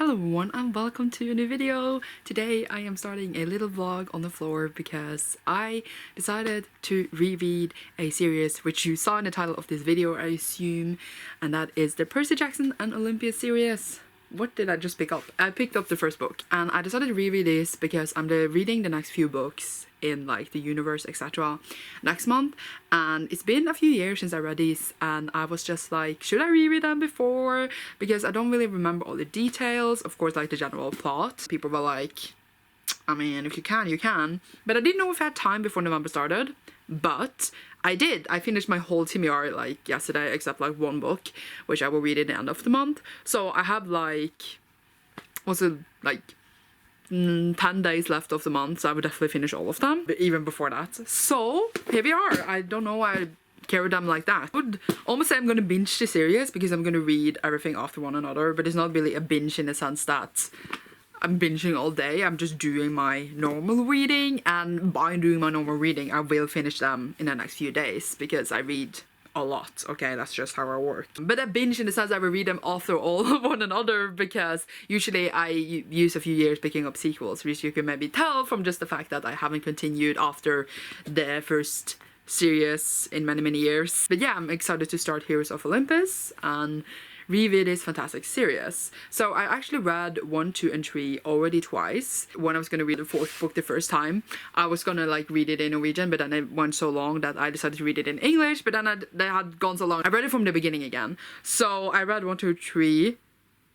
Hello everyone and welcome to a new video. Today I am starting a little vlog on the floor because I decided to reread a series which you saw in the title of this video, I assume, and that is the Percy Jackson and Olympus series. What did I just pick up? I picked up the first book and I decided to reread this because I'm reading the next few books in like the universe, etc. next month, and it's been a few years since I read these and I was just like, should I reread them before? Because I don't really remember all the details, of course, like the general plot. People were like, I mean, if you can, you can. But I didn't know if I had time before November started. But I did. I finished my whole TBR like yesterday, except like one book, which I will read at the end of the month. So I have like, what's it, like 10 days left of the month, so I would definitely finish all of them, but even before that. So here we are. I don't know why I carried them like that. I would almost say I'm gonna binge the series because I'm gonna read everything after one another, but it's not really a binge in the sense that I'm binging all day. I'm just doing my normal reading, and by doing my normal reading I will finish them in the next few days because I read a lot. Okay, that's just how I work. But a binge in the sense I will read them after all of one another, because usually I use a few years picking up sequels, which you can maybe tell from just the fact that I haven't continued after the first series in many years. But yeah, I'm excited to start Heroes of Olympus and reread this fantastic series. So I actually read 1, 2, and 3 already twice. When I was gonna read the 4th book the first time, I was gonna like read it in Norwegian, but then it went so long that I decided to read it in English, but then they had gone so long. I read it from the beginning again. So I read 1, 2, 3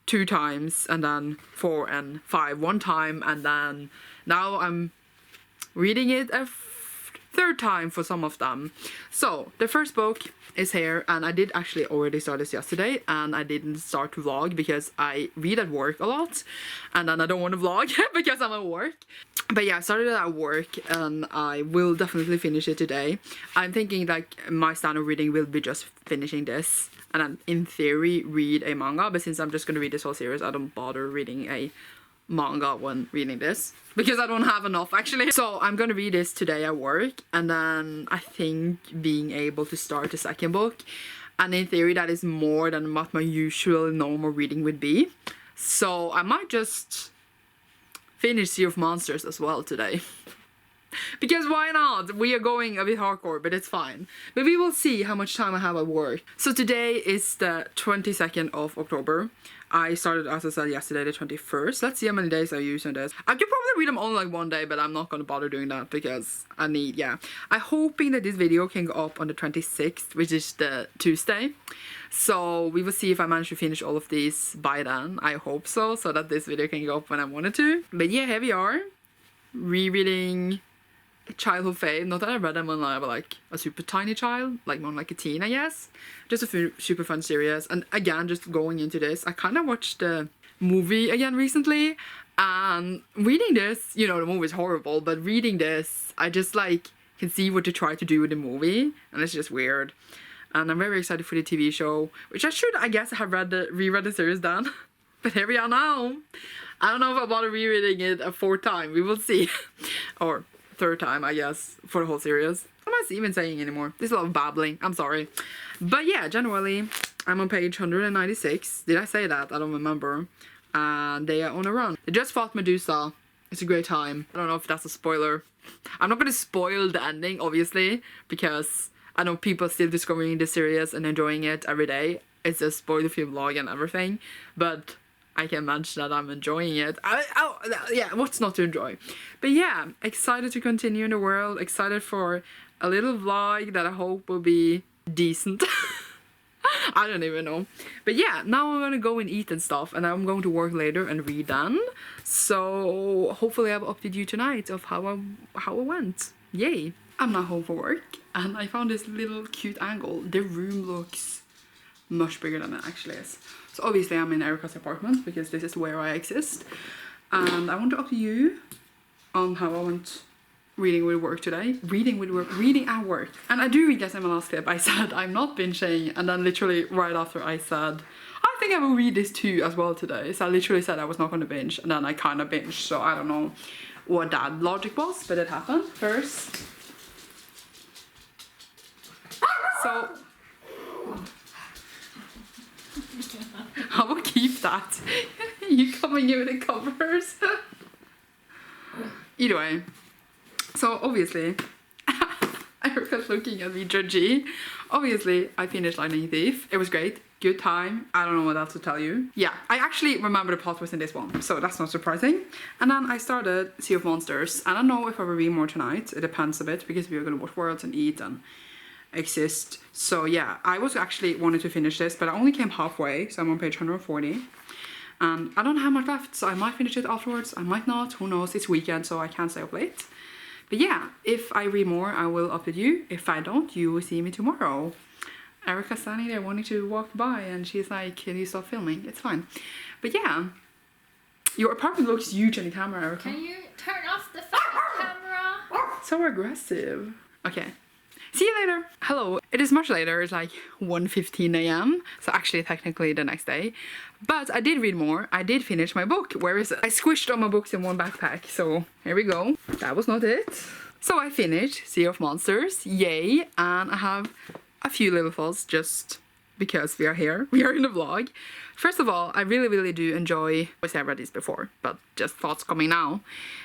2 times, and then 4 and 5 1 time, and then now I'm reading it a third time for some of them. So the first book is here, and I did actually already start this yesterday, and I didn't start to vlog because I read at work a lot and then I don't want to vlog because I'm at work. But yeah, I started it at work and I will definitely finish it today. I'm thinking like my standard reading will be just finishing this and then in theory read a manga, but since I'm just going to read this whole series, I don't bother reading a manga when reading this because I don't have enough actually. So I'm gonna read this today at work, and then I think being able to start the second book, and in theory that is more than what my usual normal reading would be, so I might just finish Sea of Monsters as well today. Because why not? We are going a bit hardcore, but it's fine. But we will see how much time I have at work. So today is the 22nd of October. I started, as I said yesterday, the 21st. Let's see how many days I use on this. I could probably read them all like one day, but I'm not gonna bother doing that because I need, yeah. I'm hoping that this video can go up on the 26th, which is the Tuesday. So we will see if I manage to finish all of these by then. I hope so that this video can go up when I wanted to. But yeah, here we are. Rereading childhood fave. Not that I read them when I was like a super tiny child, like more like a teen, I guess. Just a super fun series. And again, just going into this, I kind of watched the movie again recently, and reading this, you know, the movie is horrible, but reading this, I just like can see what they try to do with the movie, and it's just weird. And I'm very excited for the TV show, which I should, I guess, have reread the series then. But here we are now. I don't know if I bother rereading it a 4th time. We will see. Or 3rd time, I guess, for the whole series. What am I even saying anymore? There's a lot of babbling. I'm sorry. But yeah, generally, I'm on page 196. Did I say that? I don't remember. And they are on a run. They just fought Medusa. It's a great time. I don't know if that's a spoiler. I'm not going to spoil the ending, obviously, because I know people are still discovering the series and enjoying it every day. It's a spoiler-free vlog and everything. But I can mention that I'm enjoying it. Yeah, what's not to enjoy? But yeah, excited to continue in the world. Excited for a little vlog that I hope will be decent. I don't even know. But yeah, now I'm gonna go and eat and stuff, and I'm going to work later and read then. So hopefully I'll update you tonight of how it went. Yay! I'm now home from work, and I found this little cute angle. The room looks much bigger than it actually is. So obviously I'm in Erica's apartment because this is where I exist. And I want to update you on how I went reading with work today. Reading at work. And I do guess in my last clip I said I'm not binging, and then literally right after I said I think I will read this too as well today. So I literally said I was not going to binge, and then I kind of binged. So I don't know what that logic was, but it happened first. So I will keep that. You coming in with the covers? Either way. So obviously, Erica's looking at me judgy. Obviously, I finished Lightning Thief. It was great. Good time. I don't know what else to tell you. Yeah, I actually remember the plot was in this one, so that's not surprising. And then I started Sea of Monsters. And I don't know if I will read more tonight. It depends a bit, because we're gonna watch Worlds and eat and exist. So yeah, I was actually wanted to finish this, but I only came halfway, so I'm on page 140. And I don't have much left, so I might finish it afterwards. I might not. Who knows? It's weekend, so I can't stay up late. But yeah, if I read more, I will update you. If I don't, you will see me tomorrow. Erica's standing there wanting to walk by, and she's like, can you stop filming? It's fine. But yeah, your apartment looks huge on the camera, Erica. Can you turn off the camera? So aggressive. Okay. See you later. Hello. It is much later. It's like 1:15 a.m. So actually technically the next day. But I did read more. I did finish my book. Where is it? I squished all my books in one backpack. So here we go. That was not it. So I finished Sea of Monsters. Yay. And I have a few little thoughts just because we are here. We are in the vlog. First of all, I really do enjoy, obviously I read these before, but just thoughts coming now.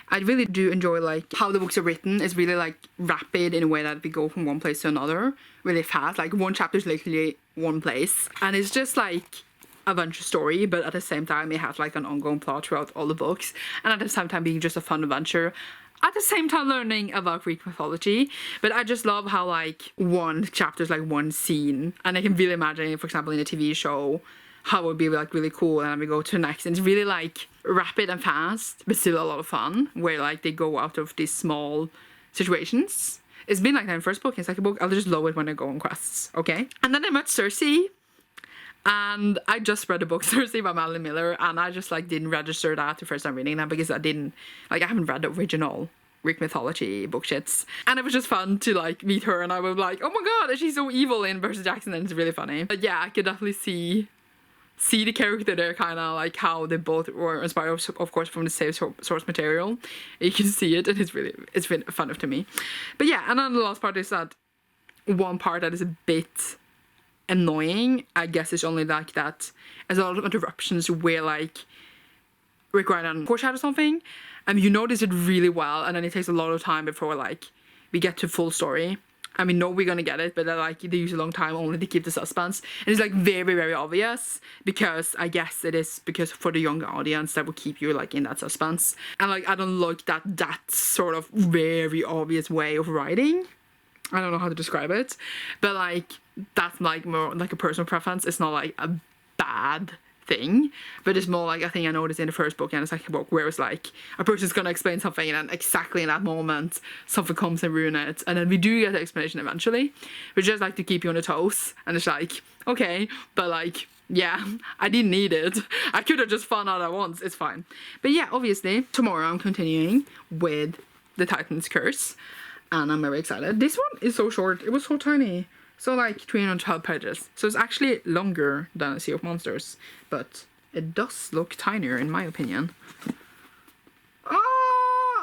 I really do enjoy like how the books are written. It's really like rapid in a way that we go from one place to another really fast. Like one chapter is literally one place, and it's just like adventure story, but at the same time it has like an ongoing plot throughout all the books, and at the same time being just a fun adventure. At the same time learning about Greek mythology. But I just love how like one chapter is like one scene, and I can really imagine, for example, in a TV show how it would be like really cool, and then we go to the next, and it's really like rapid and fast but still a lot of fun, where like they go out of these small situations. It's been like that in first book and second book. I just love it when I go on quests. Okay, and then I met Circe, and I just read the book Circe by Madeline Miller, and I just like didn't register that the first time reading that, because I haven't read the original Greek mythology book shits. And it was just fun to like meet her, and I was like, oh my god, she's so evil in Percy Jackson, and it's really funny. But yeah, I could definitely see the character there, kind of like how they both were inspired, of course, from the same source material. You can see it, and it's really fun to me. But yeah, and then the last part is that one part that is a bit annoying, I guess, is only like that there's a lot of interruptions where like Rick Riordan foreshadows something, and you notice it really well, and then it takes a lot of time before like we get to full story. I mean, no, we're gonna get it, but they use a long time only to keep the suspense, and it's like very obvious, because I guess it is because for the younger audience that will keep you like in that suspense. And like I don't like that sort of very obvious way of writing. I don't know how to describe it, but like that's like more like a personal preference. It's not like a bad thing, but it's more like a thing I noticed in the first book and the second book, where it's like a person's gonna explain something, and then exactly in that moment something comes and ruin it, and then we do get the explanation eventually, but just like to keep you on the toes. And it's like, okay, but like, yeah, I didn't need it. I could have just found out at once. It's fine. But yeah, obviously tomorrow I'm continuing with the Titan's Curse, and I'm very excited. This one is so short. It was so tiny. So like 312 pages. So it's actually longer than a Sea of Monsters, but it does look tinier in my opinion.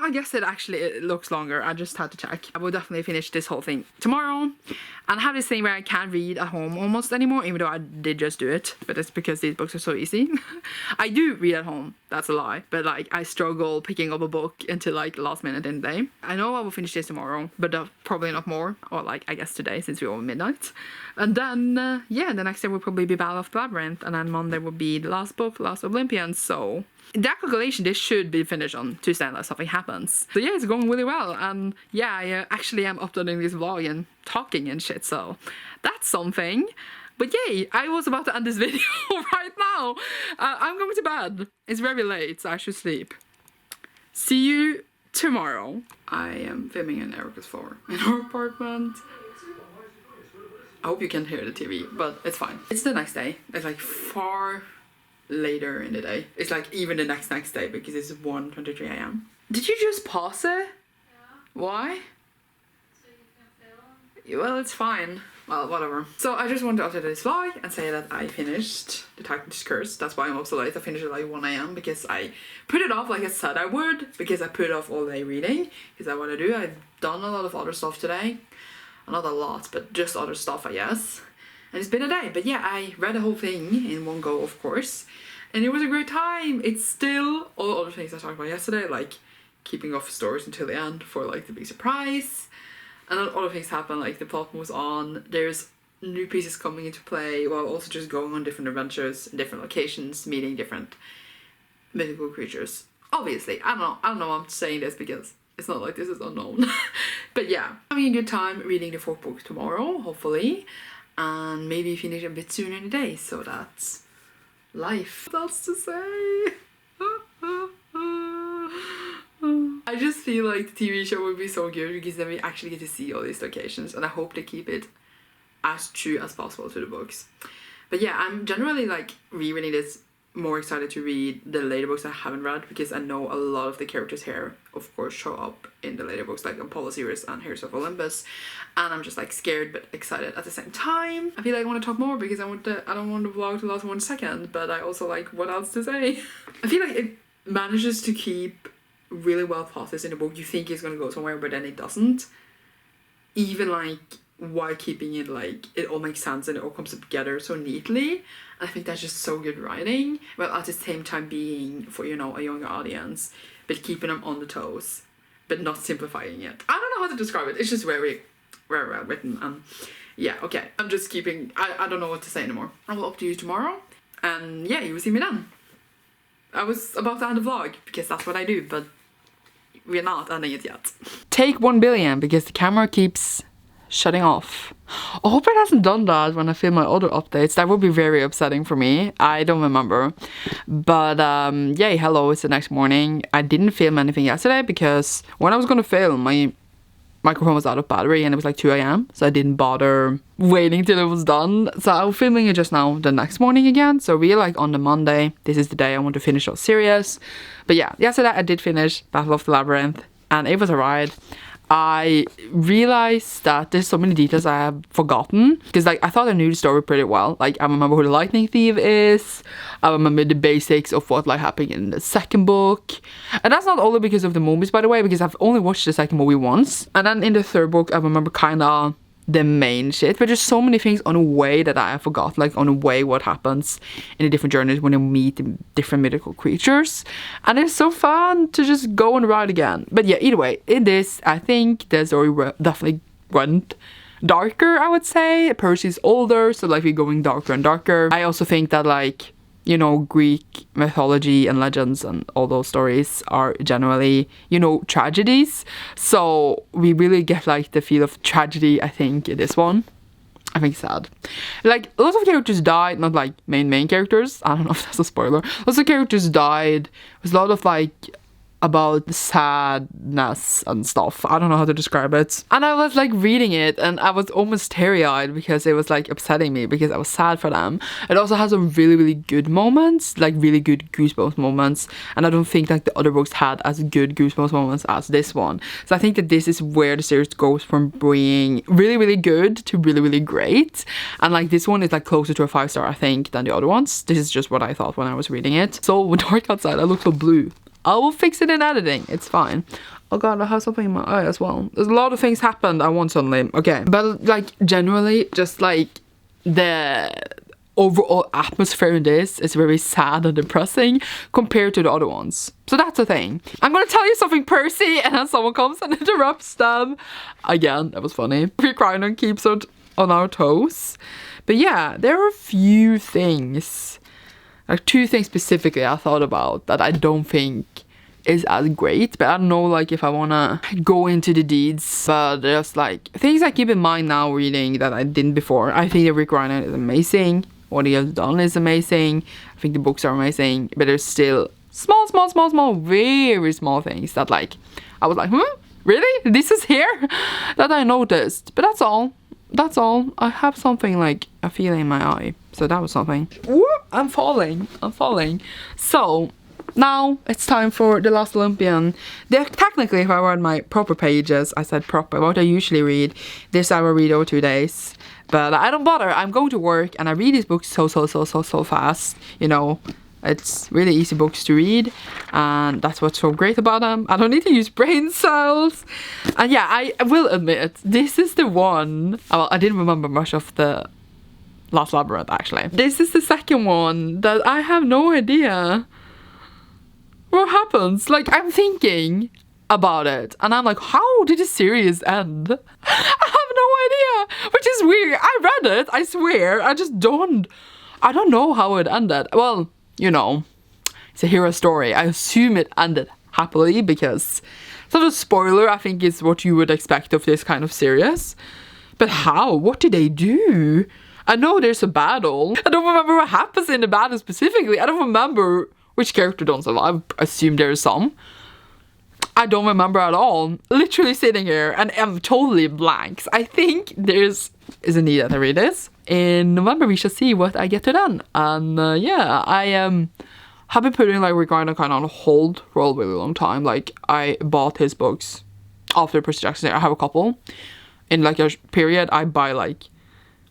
I guess it looks longer. I just had to check. I will definitely finish this whole thing tomorrow, and have this thing where I can't read at home almost anymore, even though I did just do it, but it's because these books are so easy. I do read at home, that's a lie, but like I struggle picking up a book until like last minute in the day. I know I will finish this tomorrow, but probably not more, or like I guess today, since we're over midnight. And then yeah, the next day will probably be Battle of the Labyrinth, and then Monday will be the last book, Last Olympian. So in that calculation, this should be finished on Tuesday unless something happens. So yeah, it's going really well, and yeah, I actually am uploading this vlog and talking and shit, so that's something. But yay, I was about to end this video right now. I'm going to bed. It's very late, so I should sleep. See you tomorrow. I am filming in Erica's floor in her apartment. I hope you can hear the TV, but it's fine. It's the next day. It's like far later in the day. It's like even the next day, because it's 1:23 a.m. Did you just pause it? Yeah. Why? So you can film. Well, it's fine. Well, whatever. So I just wanted to update this vlog and say that I finished the Titan's Curse. That's why I'm up so late. I finished at like 1 a.m. because I put it off like I said I would, because I put off all day reading, because I want to do. I've done a lot of other stuff today. Not a lot, but just other stuff, I guess. And it's been a day, but yeah, I read the whole thing in one go, of course. and it was a great time. It's still all the other things I talked about yesterday, like keeping off stories until the end for like the big surprise, and then other things happen, like the plot moves on, there's new pieces coming into play, while also just going on different adventures in different locations, meeting different mythical creatures. Obviously, I don't know why I'm saying this, because it's not like this is unknown. But yeah, having a good time reading the 4th book tomorrow, hopefully, and maybe finish a bit sooner in the day, so that's life. What else to say? I just feel like the TV show would be so good, because then we actually get to see all these locations, and I hope they keep it as true as possible to the books. But yeah, I'm generally like rereading this more excited to read the later books I haven't read, because I know a lot of the characters here of course show up in the later books, like Apollo series and Heroes of Olympus, and I'm just like scared but excited at the same time. I feel like I want to talk more, because I don't want the vlog to last 1 second, but I also like what else to say. I feel like it manages to keep really well thought in the book. You think it's gonna go somewhere, but then it doesn't, even like while keeping it like it all makes sense and it all comes together so neatly. I think that's just so good writing, but at the same time being for, you know, a younger audience, but keeping them on the toes, but not simplifying it. I don't know how to describe it. It's just very well written, and yeah, okay. I'm just keeping, I don't know what to say anymore. I will up to you tomorrow, and yeah, you will see me then. I was about to end the vlog, because that's what I do, but we're not ending it yet. Take 1 billion, because the camera keeps shutting off. I hope it hasn't done that when I film my other updates. That would be very upsetting for me. I don't remember. But yeah, hello, it's the next morning. I didn't film anything yesterday because when I was gonna film, my microphone was out of battery and it was like 2 a.m. So I didn't bother waiting till it was done. So I was filming it just now the next morning again. So really like on the Monday, this is the day I want to finish our series. But yeah, yesterday I did finish Battle of the Labyrinth and it was a ride. I realized that there's so many details I have forgotten, because like I thought I knew the story pretty well. Like I remember who the lightning thief is, I remember the basics of what like happened in the second book, and that's not only because of the movies, by the way, because I've only watched the second movie once. And then in the third book I remember kinda the main shit, but there's so many things on the way that I forgot, like on the way what happens in the different journeys when you meet the different mythical creatures, and it's so fun to just go and ride again. But yeah, either way, in this I think the story definitely went darker, I would say. Percy's older, so like we're going darker and darker. I also think that like, you know, Greek mythology and legends and all those stories are generally, you know, tragedies. So we really get like the feel of tragedy, I think, in this one. I think it's sad. Like, lots of characters died, not like main characters. I don't know if that's a spoiler. Lots of characters died. There's a lot of like about sadness and stuff. I don't know how to describe it. And I was like reading it and I was almost teary-eyed because it was like upsetting me, because I was sad for them. It also has some really good moments, like really good goosebumps moments, and I don't think like the other books had as good goosebumps moments as this one. So I think that this is where the series goes from being really good to really great, and like this one is like closer to a 5-star I think than the other ones. This is just what I thought when I was reading it. So dark outside, I look so blue. I will fix it in editing, it's fine. Oh god, I have something in my eye as well. There's a lot of things happened at once suddenly. Okay, but like generally just like the overall atmosphere in this is very sad and depressing compared to the other ones. So that's the thing. I'm gonna tell you something, Percy, and then someone comes and interrupts them. Again, that was funny. We're crying and keeps it on our toes. But yeah, there are a few things, like 2 things specifically I thought about that I don't think is as great, but I don't know like if I wanna go into the deeds. But there's like things I keep in mind now reading that I didn't before. I think that Rick Reiner is amazing. What he has done is amazing. I think the books are amazing, but there's still small, very small things that like I was like, really? This is here? That I noticed. But that's all. That's all. I have something like a feeling in my eye. So that was something. Ooh, I'm falling. So now it's time for the Last Olympian. Technically, if I read my proper pages, I said proper, what I usually read, this I will read over 2 days. But I don't bother. I'm going to work and I read these books so fast. You know, it's really easy books to read, and that's what's so great about them. I don't need to use brain cells. And yeah, I will admit, this is the one. Well, I didn't remember much of the Last Labyrinth, actually. This is the second one that I have no idea what happens. Like, I'm thinking about it and I'm like, how did the series end? I have no idea, which is weird. I read it, I swear. I don't know how it ended. Well, you know, it's a hero story. I assume it ended happily because it's not a spoiler. I think it's what you would expect of this kind of series. But how? What did they do? I know there's a battle. I don't remember what happens in the battle specifically. I don't remember which character don't survive. I assume there's some. I don't remember at all. Literally sitting here and I'm totally blank. I think there's a need that I read this. In November we shall see what I get to then. And yeah, I have been putting like Ricardo kind of on hold for a really long time. Like I bought his books after Percy Jackson. I have a couple. In like a period I buy like,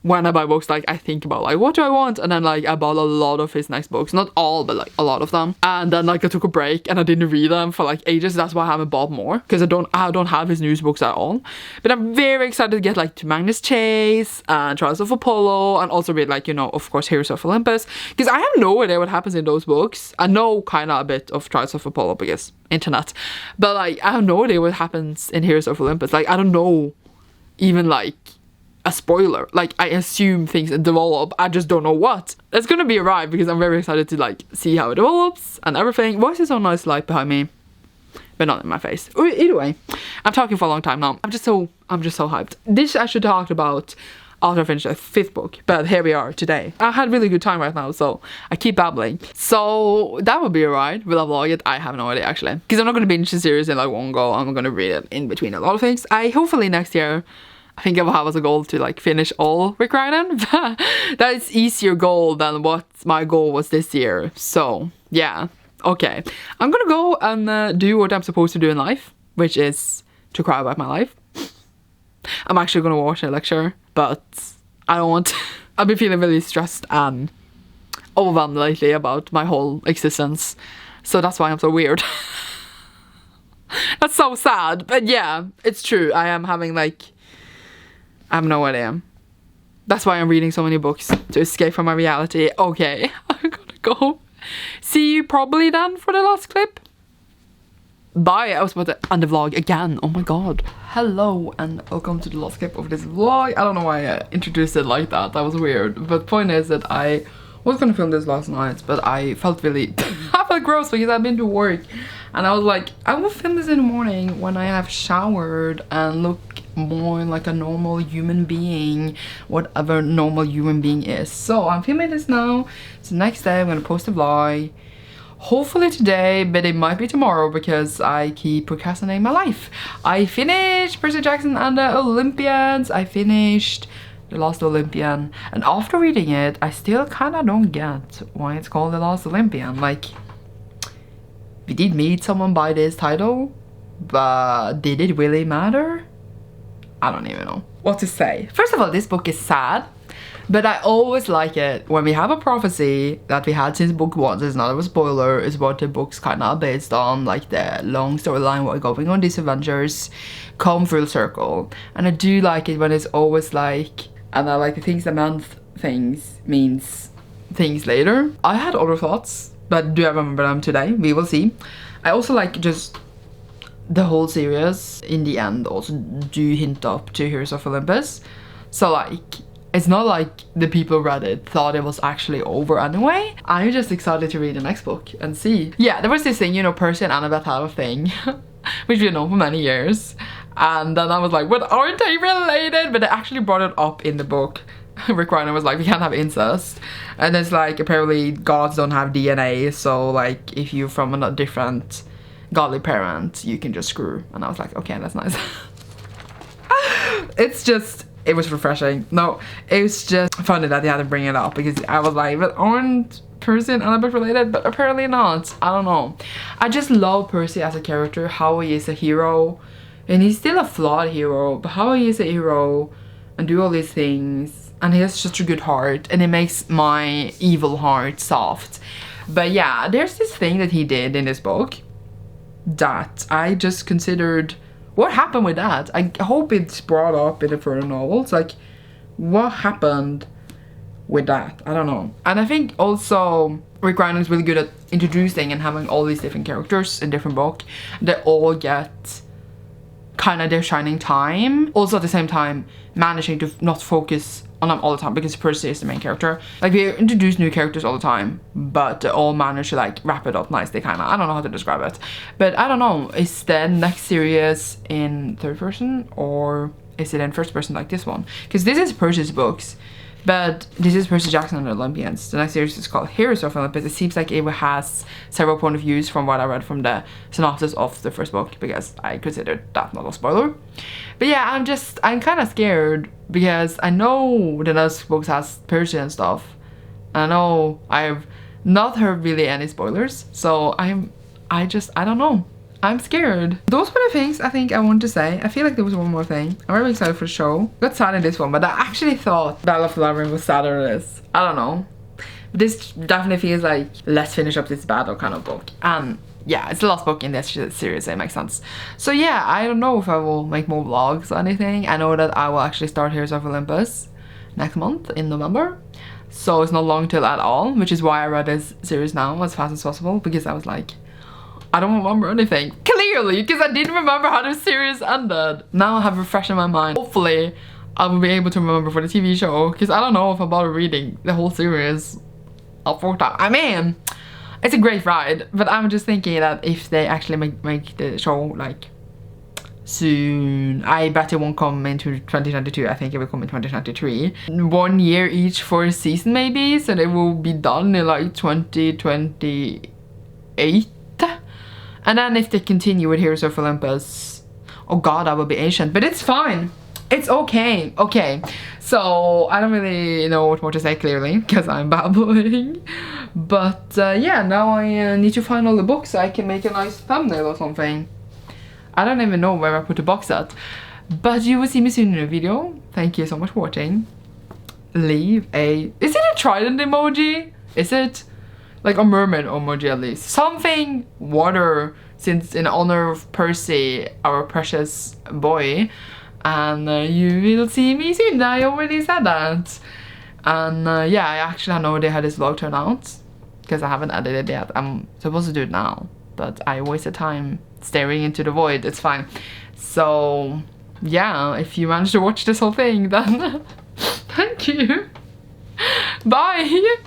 when I buy books, like I think about like what do I want, and then like I bought a lot of his next books, not all but like a lot of them, and then like I took a break and I didn't read them for like ages. That's why I haven't bought more, because I don't have his news books at all. But I'm very excited to get like to Magnus Chase and Trials of Apollo, and also read like, you know, of course Heroes of Olympus, because I have no idea what happens in those books. I know kind of a bit of Trials of Apollo because internet, but like I have no idea what happens in Heroes of Olympus. Like I don't know even like a spoiler. Like I assume things develop, I just don't know what. It's gonna be a ride because I'm very excited to like see how it develops and everything. Why is there so nice light behind me but not in my face? Either way, I'm talking for a long time now. I'm just so hyped. This I should talk about after I finish the 5th book, but here we are today. I had a really good time right now, so I keep babbling. So that would be a ride. Will I vlog it? I have no idea actually, because I'm not gonna binge the series in like one go. I'm gonna read it in between a lot of things. Hopefully next year I think I will have as a goal to like finish all Rick Riordan. That is easier goal than what my goal was this year. So yeah, okay. I'm gonna go and do what I'm supposed to do in life, which is to cry about my life. I'm actually gonna watch a lecture, but I don't want to. I've been feeling really stressed and overwhelmed lately about my whole existence. So that's why I'm so weird. That's so sad, but yeah, it's true. I am having like, I have no idea. That's why I'm reading so many books, to escape from my reality. Okay, I'm gonna go. See you probably then for the last clip. Bye. I was about to end the vlog again. Oh my god. Hello and welcome to the last clip of this vlog. I don't know why I introduced it like that. That was weird. But point is that I was gonna film this last night, but I felt really I felt gross because I've been to work and I was like, I will film this in the morning when I have showered and look more like a normal human being, whatever normal human being is. So I'm filming this now. It's the next day. I'm gonna post a vlog hopefully today, but it might be tomorrow because I keep procrastinating my life. I finished Percy Jackson and the Olympians. I finished The Last Olympian, and after reading it I still kind of don't get why it's called The Last Olympian. Like, we did meet someone by this title, but did it really matter? I don't even know what to say. First of all, this book is sad, but I always like it when we have a prophecy that we had since book 1. It's not a spoiler, it's what the book's kind of based on, like the long storyline, what going on these adventures come full circle. And I do like it when it's always like, and I like the things that meant things means things later. I had other thoughts, but do I remember them today? We will see. I also like just the whole series in the end also do hint up to Heroes of Olympus. So like, it's not like the people read it thought it was actually over anyway. I'm just excited to read the next book and see. Yeah, there was this thing, you know, Percy and Annabeth have a thing, which we know for many years. And then I was like, but aren't they related? But they actually brought it up in the book. Rick Riordan was like, we can't have incest. And it's like, apparently gods don't have DNA. So like, if you're from a different godly parent, you can just screw. And I was like, okay, that's nice. It's just, it was refreshing. No, it was just funny that they had to bring it up because I was like, but aren't Percy and Annabeth related? But apparently not. I don't know. I just love Percy as a character, how he is a hero. And he's still a flawed hero, but how he is a hero and do all these things. And he has such a good heart, and it makes my evil heart soft. But yeah, there's this thing that he did in this book that I just considered, what happened with that? I hope it's brought up in the further novels. Like, what happened with that. I don't know. And I think also Rick Riordan is really good at introducing and having all these different characters in different books. They all get kind of their shining time. Also at the same time managing to not focus on them all the time, because Percy is the main character. Like, we introduce new characters all the time, but they all manage to like wrap it up nicely, kind of. I don't know how to describe it, but I don't know, is the next series in third person or is it in first person like this one? Because this is Percy's books, but this is Percy Jackson and the Olympians. The next series is called Heroes of Olympus. It seems like it has several point of views from what I read from the synopsis of the first book, because I considered that not a spoiler. But yeah, I'm kind of scared, because I know the next books has Percy and stuff. I know I've not heard really any spoilers, so I don't know. I'm scared. Those were the things I think I wanted to say. I feel like there was one more thing. I'm very excited for the show. Got sad in this one, but I actually thought Battle of the Labyrinth was sadder than this. I don't know. But this definitely feels like, let's finish up this battle kind of book. And yeah, it's the last book in this series, it makes sense. So yeah, I don't know if I will make more vlogs or anything. I know that I will actually start Heroes of Olympus next month in November. So it's not long till at all, which is why I read this series now as fast as possible, because I was like, I don't remember anything, clearly, because I didn't remember how the series ended. Now I have refreshed in my mind. Hopefully, I will be able to remember for the TV show, because I don't know if I'm about reading the whole series a fourth time. I mean, it's a great ride, but I'm just thinking that if they actually make the show, like, soon, I bet it won't come into 2022, I think it will come in 2023. 1 year each for a season maybe, so they will be done in like 2028. And then if they continue with Heroes of Olympus, oh god, I will be ancient, but it's fine. It's okay. Okay, so I don't really know what more to say clearly, because I'm babbling. But yeah, now I need to find all the books so I can make a nice thumbnail or something. I don't even know where I put the box at. But you will see me soon in a video. Thank you so much for watching. Leave a... Is it a trident emoji? Is it? Like a mermaid emoji at least. Something water, since in honor of Percy, our precious boy. And you will see me soon. I already said that. And yeah, I actually have no idea how this vlog turned out, because I haven't edited it yet. I'm supposed to do it now, but I wasted time staring into the void. It's fine. So yeah, if you managed to watch this whole thing, then thank you. Bye.